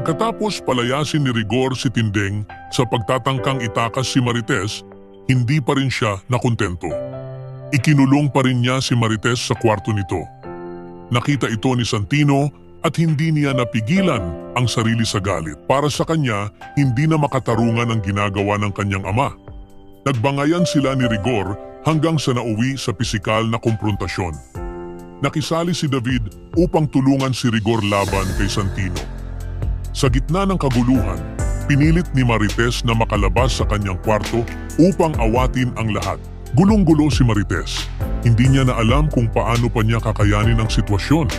Pagkatapos palayasin ni Rigor si Tindeng sa pagtatangkang itakas si Marites, hindi pa rin siya nakontento. Ikinulong pa rin niya si Marites sa kwarto nito. Nakita ito ni Santino at hindi niya napigilan ang sarili sa galit. Para sa kanya, hindi na makatarungan ang ginagawa ng kanyang ama. Nagbangayan sila ni Rigor hanggang sa nauwi sa pisikal na komprontasyon. Nakisali si David upang tulungan si Rigor laban kay Santino. Sa gitna ng kaguluhan, pinilit ni Marites na makalabas sa kanyang kwarto upang awatin ang lahat. Gulong-gulo si Marites. Hindi niya na alam kung paano pa niya kakayanin ang sitwasyon.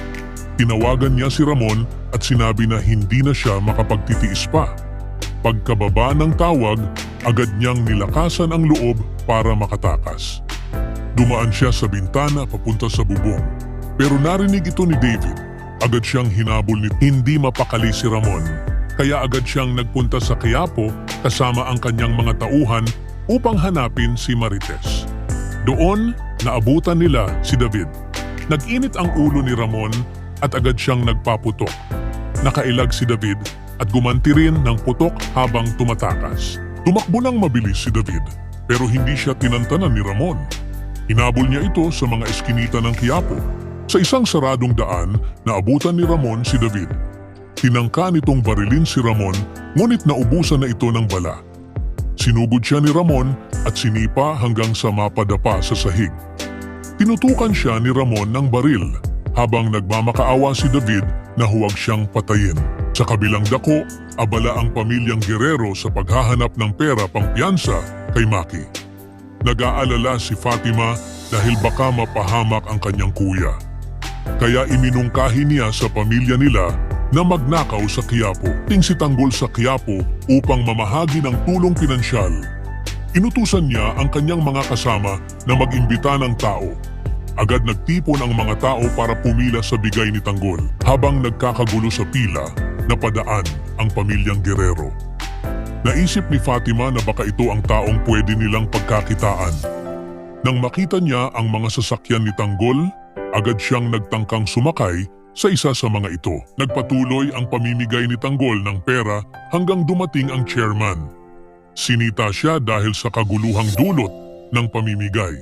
Tinawagan niya si Ramon at sinabi na hindi na siya makapagtitiis pa. Pagkababa ng tawag, agad niyang nilakasan ang loob para makatakas. Dumaan siya sa bintana papunta sa bubong. Pero narinig ito ni David. Agad siyang hinabol ni hindi mapakali si Ramon. Kaya agad siyang nagpunta sa Quiapo kasama ang kanyang mga tauhan upang hanapin si Marites. Doon, naabutan nila si David. Nag-init ang ulo ni Ramon at agad siyang nagpaputok. Nakailag si David at gumanti rin ng putok habang tumatakas. Tumakbo ng mabilis si David pero hindi siya tinantanan ni Ramon. Hinabol niya ito sa mga eskinita ng Quiapo. Sa isang saradong daan, naabutan ni Ramon si David. Tinangka nitong barilin si Ramon, ngunit naubusan na ito ng bala. Sinugod siya ni Ramon at sinipa hanggang sa mapadapa sa sahig. Tinutukan siya ni Ramon ng baril habang nagmamakaawa si David na huwag siyang patayin. Sa kabilang dako, abala ang pamilyang Guerrero sa paghahanap ng pera pangpiyansa kay Maki. Nag-aalala si Fatima dahil baka mapahamak ang kanyang kuya. Kaya iminungkahi niya sa pamilya nila na magnakaw sa Quiapo. Si Tanggol sa Quiapo upang mamahagi ng tulong pinansyal. Inutusan niya ang kanyang mga kasama na mag-imbita ng tao. Agad nagtipon ang mga tao para pumila sa bigay ni Tanggol. Habang nagkakagulo sa pila, napadaan ang pamilyang Guerrero. Naisip ni Fatima na baka ito ang taong pwede nilang pagkakitaan. Nang makita niya ang mga sasakyan ni Tanggol, agad siyang nagtangkang sumakay sa isa sa mga ito. Nagpatuloy ang pamimigay ni Tanggol ng pera hanggang dumating ang chairman. Sinita siya dahil sa kaguluhang dulot ng pamimigay.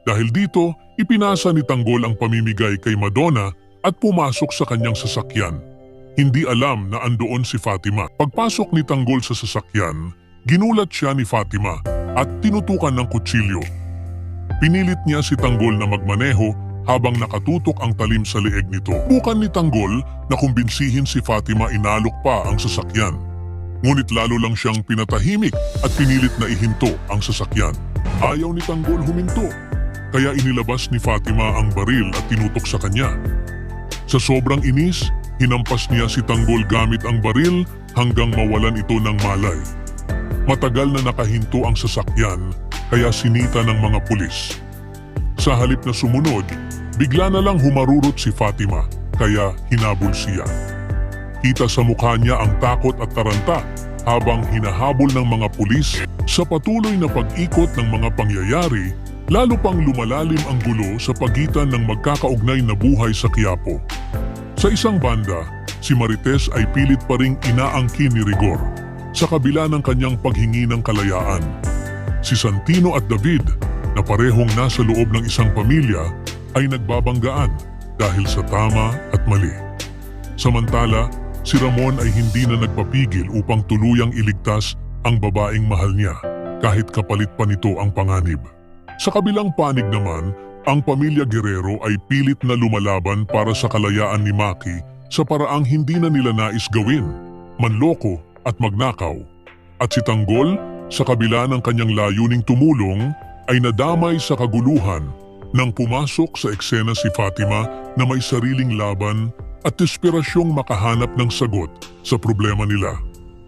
Dahil dito, ipinasa ni Tanggol ang pamimigay kay Madonna at pumasok sa kanyang sasakyan. Hindi alam na andoon si Fatima. Pagpasok ni Tanggol sa sasakyan, ginulat siya ni Fatima at tinutukan ng kutsilyo. Pinilit niya si Tanggol na magmaneho habang nakatutok ang talim sa leeg nito. Bukan ni Tanggol na kumbinsihin si Fatima inalok pa ang sasakyan. Ngunit lalo lang siyang pinatahimik at pinilit na ihinto ang sasakyan. Ayaw ni Tanggol huminto, kaya inilabas ni Fatima ang baril at tinutok sa kanya. Sa sobrang inis, hinampas niya si Tanggol gamit ang baril hanggang mawalan ito ng malay. Matagal na nakahinto ang sasakyan, kaya sinita ng mga pulis. Sa halip na sumunod, bigla na lang humarurot si Fatima, kaya hinabol siya. Kita sa mukha niya ang takot at taranta habang hinahabol ng mga pulis. Sa patuloy na pag-ikot ng mga pangyayari, lalo pang lumalalim ang gulo sa pagitan ng magkakaugnay na buhay sa Quiapo. Sa isang banda, si Marites ay pilit pa ring inaangkin ni Rigor sa kabila ng kanyang paghingi ng kalayaan. Si Santino at David, na parehong nasa loob ng isang pamilya, ay nagbabanggaan dahil sa tama at mali. Samantala, si Ramon ay hindi na nagpapigil upang tuluyang iligtas ang babaeng mahal niya kahit kapalit pa nito ang panganib. Sa kabilang panig naman, ang pamilya Guerrero ay pilit na lumalaban para sa kalayaan ni Maki sa paraang hindi na nila nais gawin, manloko at magnakaw. At si Tanggol, sa kabila ng kanyang layuning tumulong, ay nadamay sa kaguluhan nang pumasok sa eksena si Fatima na may sariling laban at desperasyong makahanap ng sagot sa problema nila.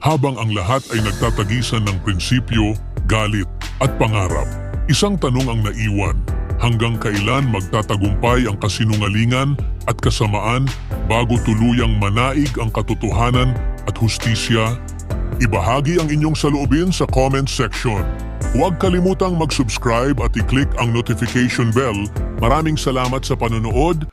Habang ang lahat ay nagtatagisan ng prinsipyo, galit at pangarap, isang tanong ang naiwan: hanggang kailan magtatagumpay ang kasinungalingan at kasamaan bago tuluyang manaig ang katotohanan at hustisya? Ibahagi ang inyong saloobin sa comment section. Huwag kalimutang mag-subscribe at i-click ang notification bell. Maraming salamat sa panonood